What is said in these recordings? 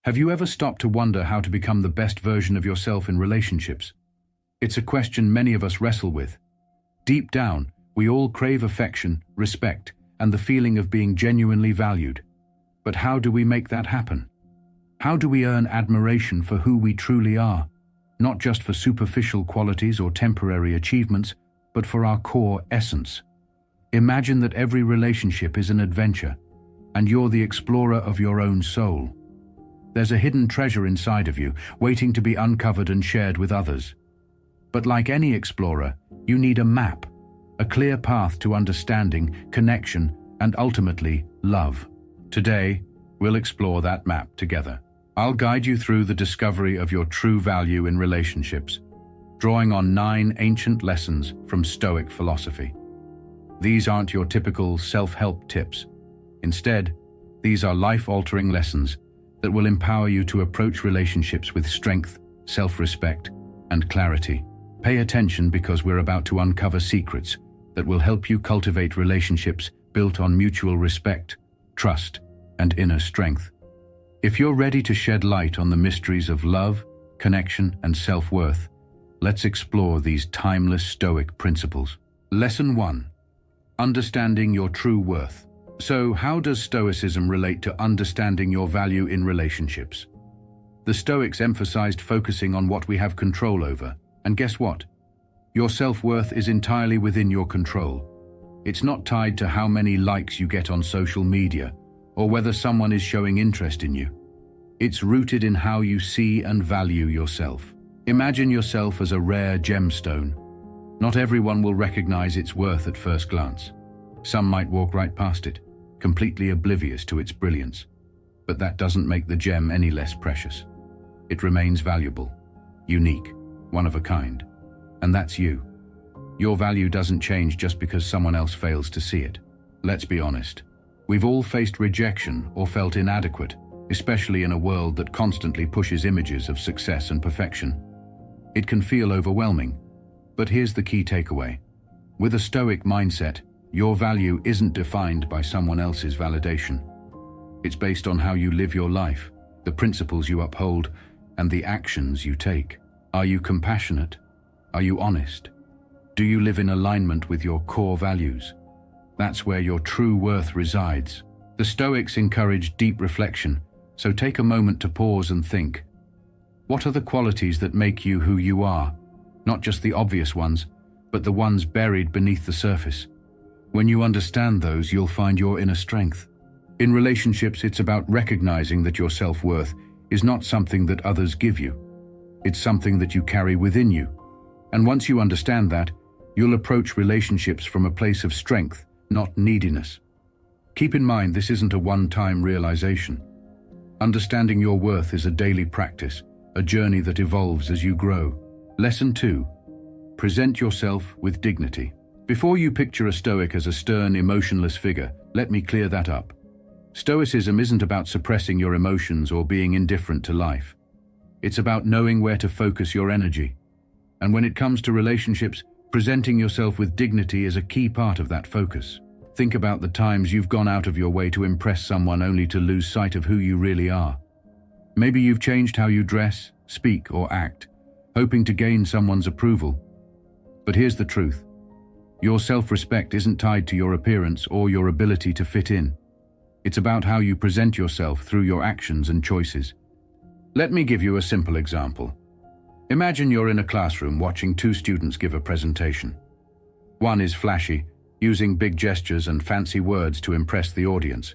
Have you ever stopped to wonder how to become the best version of yourself in relationships? It's a question many of us wrestle with. Deep down, we all crave affection, respect, and the feeling of being genuinely valued. But how do we make that happen? How do we earn admiration for who we truly are, not just for superficial qualities or temporary achievements, but for our core essence? Imagine that every relationship is an adventure, and you're the explorer of your own soul. There's a hidden treasure inside of you, waiting to be uncovered and shared with others. But like any explorer, you need a map, a clear path to understanding, connection, and ultimately, love. Today, we'll explore that map together. I'll guide you through the discovery of your true value in relationships, drawing on 9 ancient lessons from Stoic philosophy. These aren't your typical self-help tips. Instead, these are life-altering lessons that will empower you to approach relationships with strength, self-respect, and clarity. Pay attention because we're about to uncover secrets that will help you cultivate relationships built on mutual respect, trust, and inner strength. If you're ready to shed light on the mysteries of love, connection, and self-worth, let's explore these timeless Stoic principles. Lesson 1. Understanding your true worth. So, how does Stoicism relate to understanding your value in relationships? The Stoics emphasized focusing on what we have control over. And guess what? Your self-worth is entirely within your control. It's not tied to how many likes you get on social media or whether someone is showing interest in you. It's rooted in how you see and value yourself. Imagine yourself as a rare gemstone. Not everyone will recognize its worth at first glance. Some might walk right past it, completely oblivious to its brilliance. But that doesn't make the gem any less precious. It remains valuable, unique, one of a kind. And that's you. Your value doesn't change just because someone else fails to see it. Let's be honest. We've all faced rejection or felt inadequate, especially in a world that constantly pushes images of success and perfection. It can feel overwhelming. But here's the key takeaway. With a Stoic mindset, your value isn't defined by someone else's validation. It's based on how you live your life, the principles you uphold, and the actions you take. Are you compassionate? Are you honest? Do you live in alignment with your core values? That's where your true worth resides. The Stoics encourage deep reflection, so take a moment to pause and think. What are the qualities that make you who you are? Not just the obvious ones, but the ones buried beneath the surface. When you understand those, you'll find your inner strength. In relationships, it's about recognizing that your self-worth is not something that others give you. It's something that you carry within you. And once you understand that, you'll approach relationships from a place of strength, not neediness. Keep in mind, this isn't a one-time realization. Understanding your worth is a daily practice, a journey that evolves as you grow. Lesson 2. Present yourself with dignity. Before you picture a Stoic as a stern, emotionless figure, let me clear that up. Stoicism isn't about suppressing your emotions or being indifferent to life. It's about knowing where to focus your energy. And when it comes to relationships, presenting yourself with dignity is a key part of that focus. Think about the times you've gone out of your way to impress someone only to lose sight of who you really are. Maybe you've changed how you dress, speak, or act, hoping to gain someone's approval. But here's the truth. Your self-respect isn't tied to your appearance or your ability to fit in. It's about how you present yourself through your actions and choices. Let me give you a simple example. Imagine you're in a classroom watching 2 students give a presentation. One is flashy, using big gestures and fancy words to impress the audience.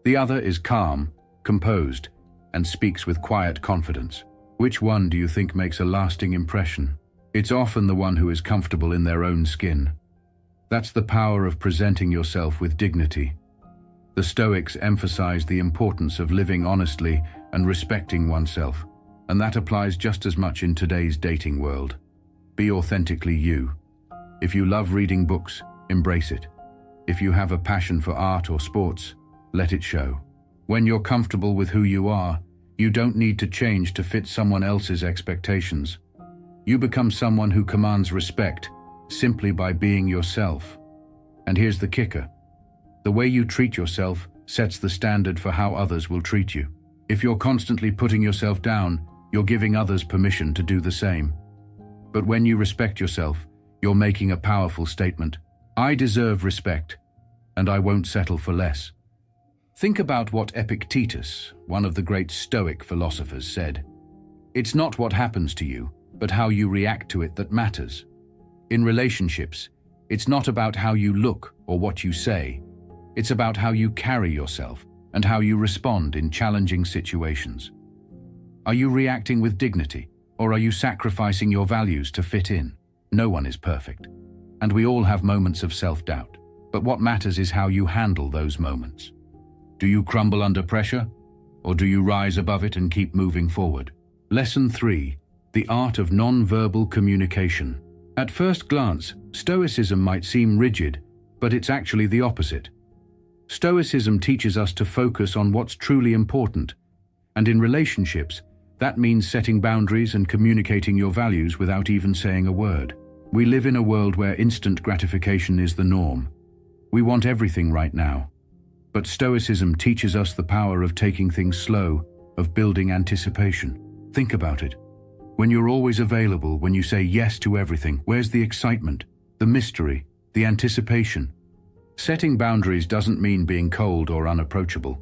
The other is calm, composed, and speaks with quiet confidence. Which one do you think makes a lasting impression? It's often the one who is comfortable in their own skin. That's the power of presenting yourself with dignity. The Stoics emphasize the importance of living honestly and respecting oneself, and that applies just as much in today's dating world. Be authentically you. If you love reading books, embrace it. If you have a passion for art or sports, let it show. When you're comfortable with who you are, you don't need to change to fit someone else's expectations. You become someone who commands respect simply by being yourself. And here's the kicker. The way you treat yourself sets the standard for how others will treat you. If you're constantly putting yourself down, you're giving others permission to do the same. But when you respect yourself, you're making a powerful statement. I deserve respect, and I won't settle for less. Think about what Epictetus, one of the great Stoic philosophers, said. It's not what happens to you, but how you react to it that matters. In relationships, it's not about how you look or what you say. It's about how you carry yourself and how you respond in challenging situations. Are you reacting with dignity, or are you sacrificing your values to fit in? No one is perfect, and we all have moments of self-doubt. But what matters is how you handle those moments. Do you crumble under pressure, or do you rise above it and keep moving forward? Lesson 3. The art of nonverbal communication. At first glance, Stoicism might seem rigid, but it's actually the opposite. Stoicism teaches us to focus on what's truly important, and in relationships, that means setting boundaries and communicating your values without even saying a word. We live in a world where instant gratification is the norm. We want everything right now. But Stoicism teaches us the power of taking things slow, of building anticipation. Think about it. When you're always available, when you say yes to everything, where's the excitement, the mystery, the anticipation? Setting boundaries doesn't mean being cold or unapproachable.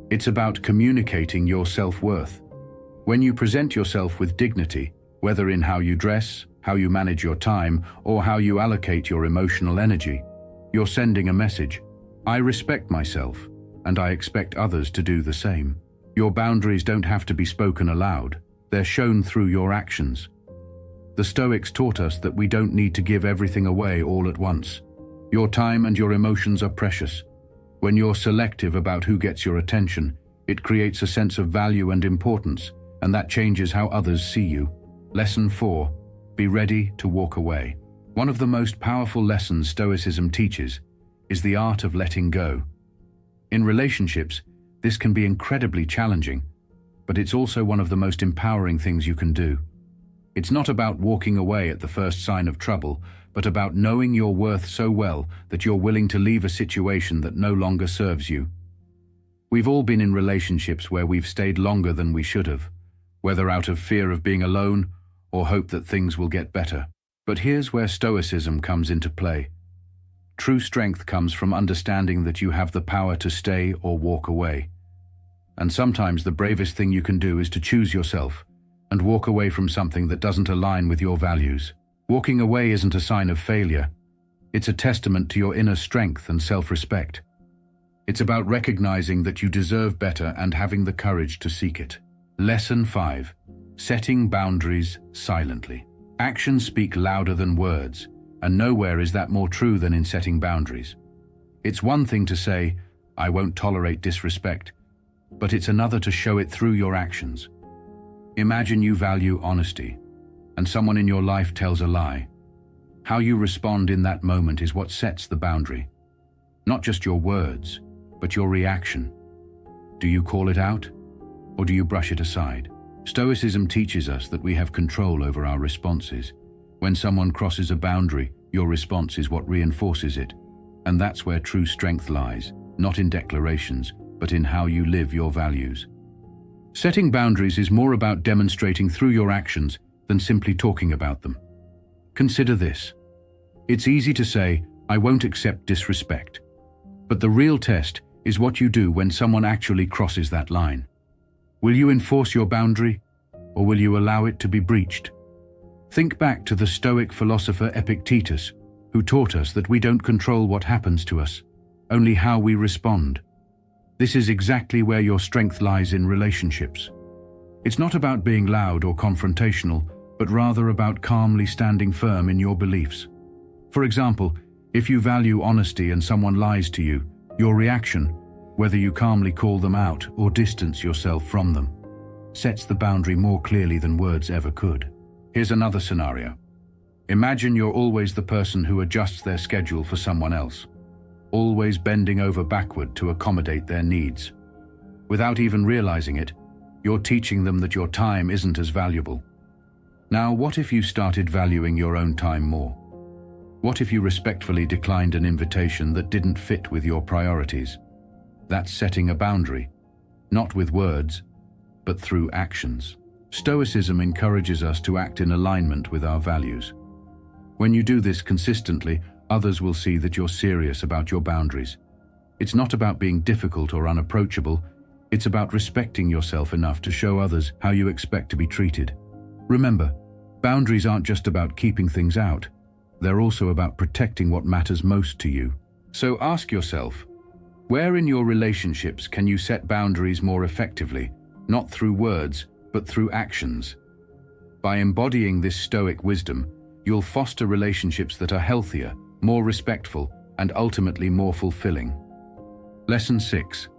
It's about communicating your self-worth. When you present yourself with dignity, whether in how you dress, how you manage your time, or how you allocate your emotional energy, you're sending a message. I respect myself, and I expect others to do the same. Your boundaries don't have to be spoken aloud. They're shown through your actions. The Stoics taught us that we don't need to give everything away all at once. Your time and your emotions are precious. When you're selective about who gets your attention, it creates a sense of value and importance, and that changes how others see you. Lesson 4. Be ready to walk away. One of the most powerful lessons Stoicism teaches is the art of letting go. In relationships, this can be incredibly challenging, but it's also one of the most empowering things you can do. It's not about walking away at the first sign of trouble, but about knowing your worth so well that you're willing to leave a situation that no longer serves you. We've all been in relationships where we've stayed longer than we should have, whether out of fear of being alone or hope that things will get better. But here's where Stoicism comes into play. True strength comes from understanding that you have the power to stay or walk away. And sometimes the bravest thing you can do is to choose yourself and walk away from something that doesn't align with your values. Walking away isn't a sign of failure. It's a testament to your inner strength and self-respect. It's about recognizing that you deserve better and having the courage to seek it. Lesson 5. Setting boundaries silently. Actions speak louder than words, and nowhere is that more true than in setting boundaries. It's one thing to say, I won't tolerate disrespect, but it's another to show it through your actions. Imagine you value honesty, and someone in your life tells a lie. How you respond in that moment is what sets the boundary. Not just your words, but your reaction. Do you call it out, or do you brush it aside? Stoicism teaches us that we have control over our responses. When someone crosses a boundary, your response is what reinforces it. And that's where true strength lies, not in declarations, but in how you live your values. Setting boundaries is more about demonstrating through your actions than simply talking about them. Consider this. It's easy to say, I won't accept disrespect. But the real test is what you do when someone actually crosses that line. Will you enforce your boundary, or will you allow it to be breached? Think back to the Stoic philosopher Epictetus, who taught us that we don't control what happens to us, only how we respond. This is exactly where your strength lies in relationships. It's not about being loud or confrontational, but rather about calmly standing firm in your beliefs. For example, if you value honesty and someone lies to you, your reaction, whether you calmly call them out or distance yourself from them, sets the boundary more clearly than words ever could. Here's another scenario. Imagine you're always the person who adjusts their schedule for someone else, always bending over backward to accommodate their needs. Without even realizing it, you're teaching them that your time isn't as valuable. Now, what if you started valuing your own time more? What if you respectfully declined an invitation that didn't fit with your priorities? That's setting a boundary, not with words, but through actions. Stoicism encourages us to act in alignment with our values. When you do this consistently, others will see that you're serious about your boundaries. It's not about being difficult or unapproachable, it's about respecting yourself enough to show others how you expect to be treated. Remember, boundaries aren't just about keeping things out, they're also about protecting what matters most to you. So ask yourself, where in your relationships can you set boundaries more effectively, not through words, but through actions? By embodying this Stoic wisdom, you'll foster relationships that are healthier, more respectful, and ultimately more fulfilling. Lesson 6.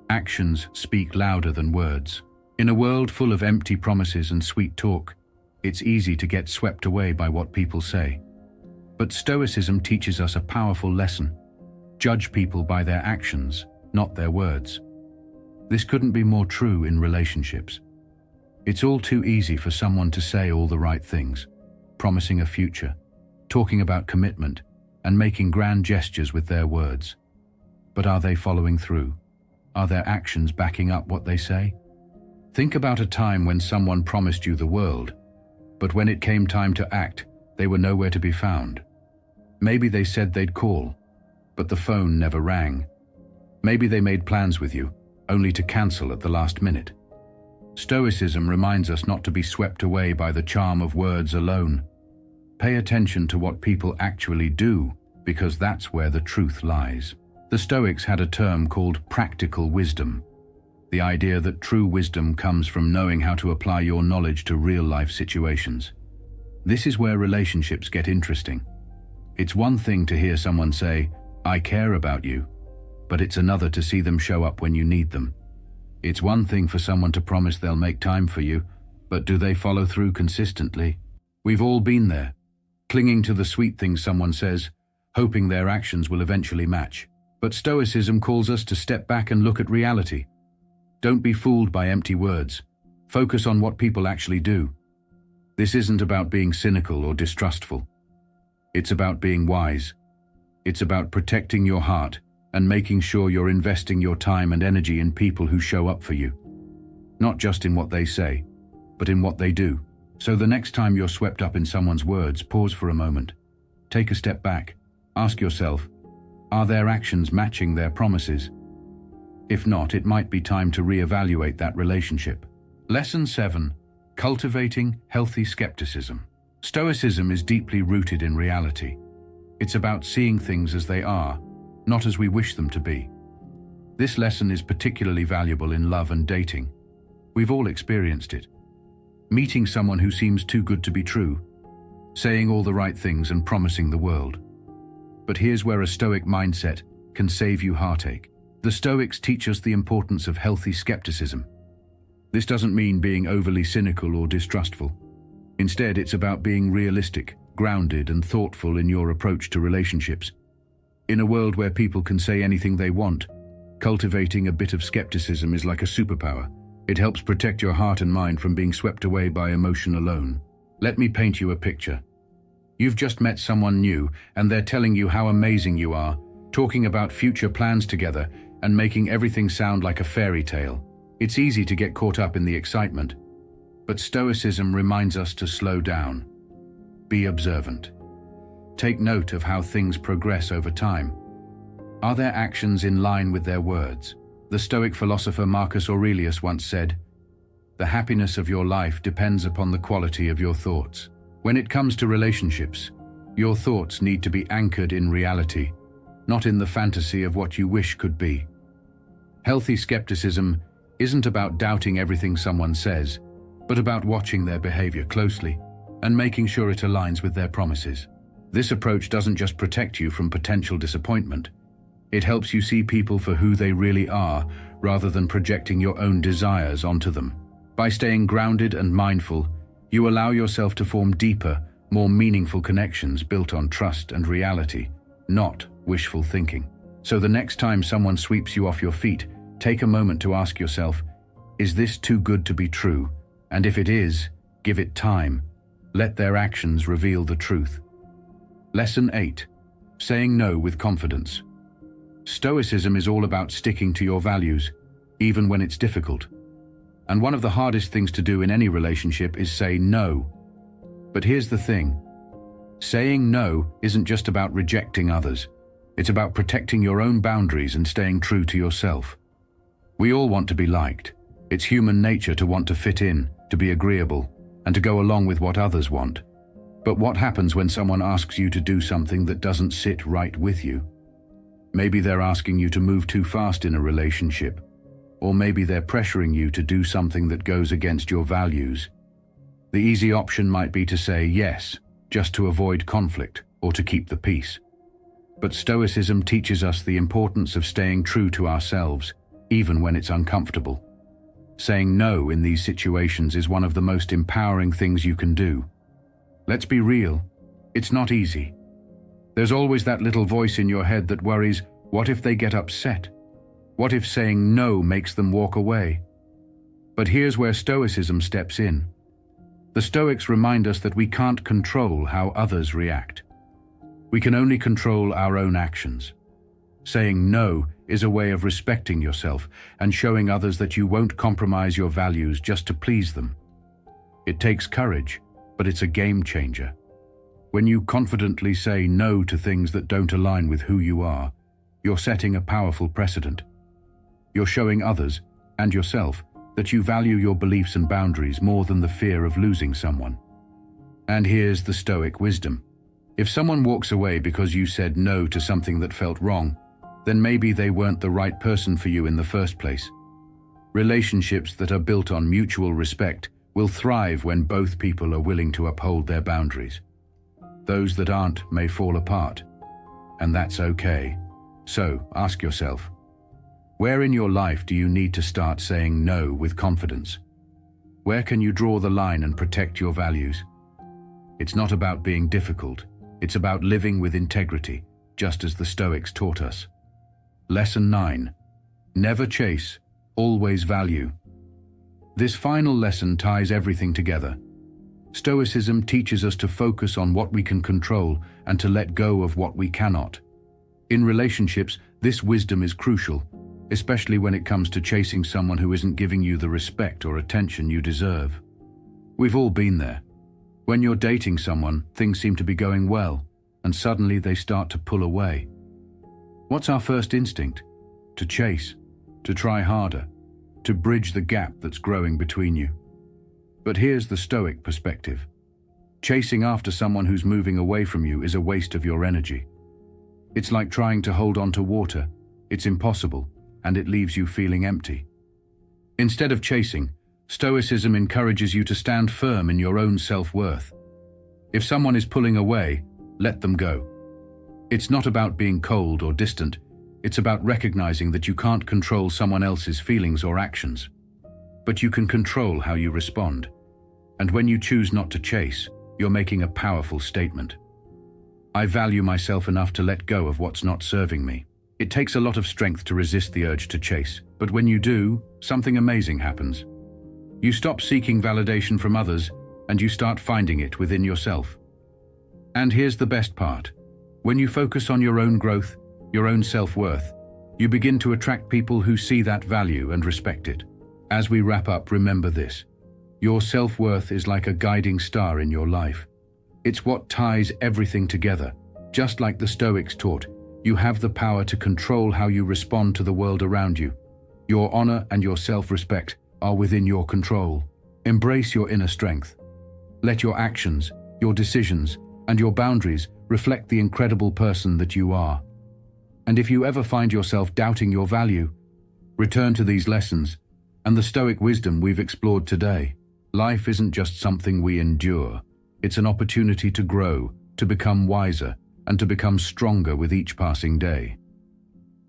Actions speak louder than words. In a world full of empty promises and sweet talk, it's easy to get swept away by what people say. But Stoicism teaches us a powerful lesson. Judge people by their actions, not their words. This couldn't be more true in relationships. It's all too easy for someone to say all the right things, promising a future, talking about commitment, and making grand gestures with their words. But are they following through? Are their actions backing up what they say? Think about a time when someone promised you the world, but when it came time to act, they were nowhere to be found. Maybe they said they'd call, but the phone never rang. Maybe they made plans with you, only to cancel at the last minute. Stoicism reminds us not to be swept away by the charm of words alone. Pay attention to what people actually do, because that's where the truth lies. The Stoics had a term called practical wisdom. The idea that true wisdom comes from knowing how to apply your knowledge to real-life situations. This is where relationships get interesting. It's one thing to hear someone say, "I care about you," but it's another to see them show up when you need them. It's one thing for someone to promise they'll make time for you, but do they follow through consistently? We've all been there, clinging to the sweet things someone says, hoping their actions will eventually match. But Stoicism calls us to step back and look at reality. Don't be fooled by empty words. Focus on what people actually do. This isn't about being cynical or distrustful. It's about being wise. It's about protecting your heart and making sure you're investing your time and energy in people who show up for you. Not just in what they say, but in what they do. So the next time you're swept up in someone's words, pause for a moment. Take a step back. Ask yourself, are their actions matching their promises? If not, it might be time to reevaluate that relationship. Lesson 7. Cultivating healthy skepticism. Stoicism is deeply rooted in reality. It's about seeing things as they are, not as we wish them to be. This lesson is particularly valuable in love and dating. We've all experienced it. Meeting someone who seems too good to be true, saying all the right things and promising the world. But here's where a Stoic mindset can save you heartache. The Stoics teach us the importance of healthy skepticism. This doesn't mean being overly cynical or distrustful. Instead, it's about being realistic, grounded, and thoughtful in your approach to relationships. In a world where people can say anything they want, cultivating a bit of skepticism is like a superpower. It helps protect your heart and mind from being swept away by emotion alone. Let me paint you a picture. You've just met someone new, and they're telling you how amazing you are, talking about future plans together, and making everything sound like a fairy tale. It's easy to get caught up in the excitement, but Stoicism reminds us to slow down. Be observant. Take note of how things progress over time. Are their actions in line with their words? The Stoic philosopher Marcus Aurelius once said, "The happiness of your life depends upon the quality of your thoughts." When it comes to relationships, your thoughts need to be anchored in reality, not in the fantasy of what you wish could be. Healthy skepticism isn't about doubting everything someone says, but about watching their behavior closely and making sure it aligns with their promises. This approach doesn't just protect you from potential disappointment. It helps you see people for who they really are, rather than projecting your own desires onto them. By staying grounded and mindful, you allow yourself to form deeper, more meaningful connections built on trust and reality, not wishful thinking. So the next time someone sweeps you off your feet, take a moment to ask yourself, is this too good to be true? And if it is, give it time. Let their actions reveal the truth. Lesson 8. Saying no with confidence. Stoicism is all about sticking to your values, even when it's difficult. And one of the hardest things to do in any relationship is say no. But here's the thing. Saying no isn't just about rejecting others. It's about protecting your own boundaries and staying true to yourself. We all want to be liked. It's human nature to want to fit in, to be agreeable, and to go along with what others want. But what happens when someone asks you to do something that doesn't sit right with you? Maybe they're asking you to move too fast in a relationship, or maybe they're pressuring you to do something that goes against your values. The easy option might be to say yes, just to avoid conflict or to keep the peace. But Stoicism teaches us the importance of staying true to ourselves, even when it's uncomfortable. Saying no in these situations is one of the most empowering things you can do. Let's be real, it's not easy. There's always that little voice in your head that worries, what if they get upset? What if saying no makes them walk away? But here's where Stoicism steps in. The Stoics remind us that we can't control how others react. We can only control our own actions. Saying no is a way of respecting yourself and showing others that you won't compromise your values just to please them. It takes courage, but it's a game changer. When you confidently say no to things that don't align with who you are, you're setting a powerful precedent. You're showing others, and yourself, that you value your beliefs and boundaries more than the fear of losing someone. And here's the Stoic wisdom. If someone walks away because you said no to something that felt wrong, then maybe they weren't the right person for you in the first place. Relationships that are built on mutual respect will thrive when both people are willing to uphold their boundaries. Those that aren't may fall apart, and that's okay. So, ask yourself, where in your life do you need to start saying no with confidence? Where can you draw the line and protect your values? It's not about being difficult, it's about living with integrity, just as the Stoics taught us. Lesson 9. Never chase, always value. This final lesson ties everything together. Stoicism teaches us to focus on what we can control and to let go of what we cannot. In relationships, this wisdom is crucial, especially when it comes to chasing someone who isn't giving you the respect or attention you deserve. We've all been there. When you're dating someone, things seem to be going well, and suddenly they start to pull away. What's our first instinct? To chase, to try harder, to bridge the gap that's growing between you. But here's the Stoic perspective. Chasing after someone who's moving away from you is a waste of your energy. It's like trying to hold on to water. It's impossible, and it leaves you feeling empty. Instead of chasing, Stoicism encourages you to stand firm in your own self-worth. If someone is pulling away, let them go. It's not about being cold or distant. It's about recognizing that you can't control someone else's feelings or actions. But you can control how you respond. And when you choose not to chase, you're making a powerful statement. I value myself enough to let go of what's not serving me. It takes a lot of strength to resist the urge to chase, but when you do, something amazing happens. You stop seeking validation from others, and you start finding it within yourself. And here's the best part. When you focus on your own growth, your own self-worth, you begin to attract people who see that value and respect it. As we wrap up, remember this. Your self-worth is like a guiding star in your life. It's what ties everything together. Just like the Stoics taught, you have the power to control how you respond to the world around you. Your honor and your self-respect are within your control. Embrace your inner strength. Let your actions, your decisions, and your boundaries reflect the incredible person that you are. And if you ever find yourself doubting your value, return to these lessons and the Stoic wisdom we've explored today. Life isn't just something we endure. It's an opportunity to grow, to become wiser, and to become stronger with each passing day.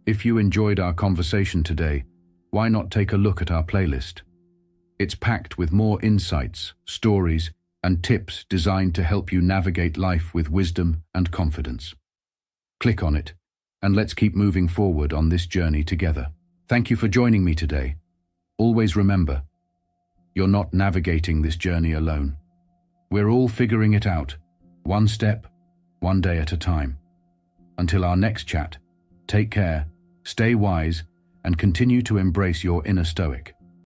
If you enjoyed our conversation today, why not take a look at our playlist? It's packed with more insights, stories, and tips designed to help you navigate life with wisdom and confidence. Click on it, and let's keep moving forward on this journey together. Thank you for joining me today. Always remember, you're not navigating this journey alone. We're all figuring it out, one step, one day at a time. Until our next chat, take care, stay wise, and continue to embrace your inner Stoic.